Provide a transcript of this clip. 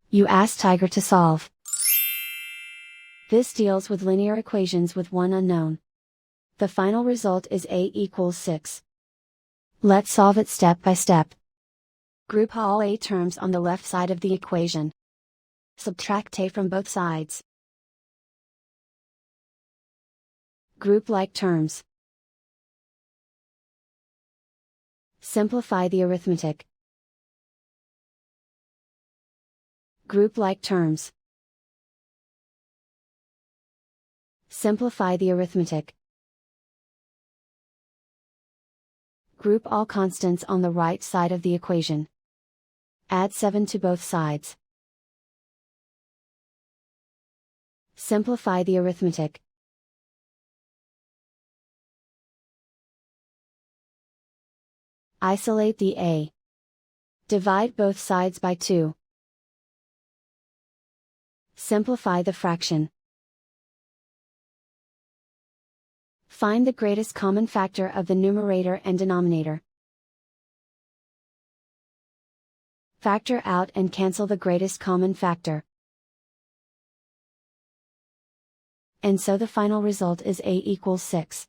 You ask Tiger to solve. This deals with linear equations with one unknown. The final result is a equals 6. Let's solve it step by step. Group all a terms on the left side of the equation. Subtract a from both sides. Group like terms. Simplify the arithmetic. Group like terms. Simplify the arithmetic. Group all constants on the right side of the equation. Add 7 to both sides. Simplify the arithmetic. Isolate the a. Divide both sides by 2. Simplify the fraction. Find the greatest common factor of the numerator and denominator. Factor out and cancel the greatest common factor. And so the final result is a equals 6.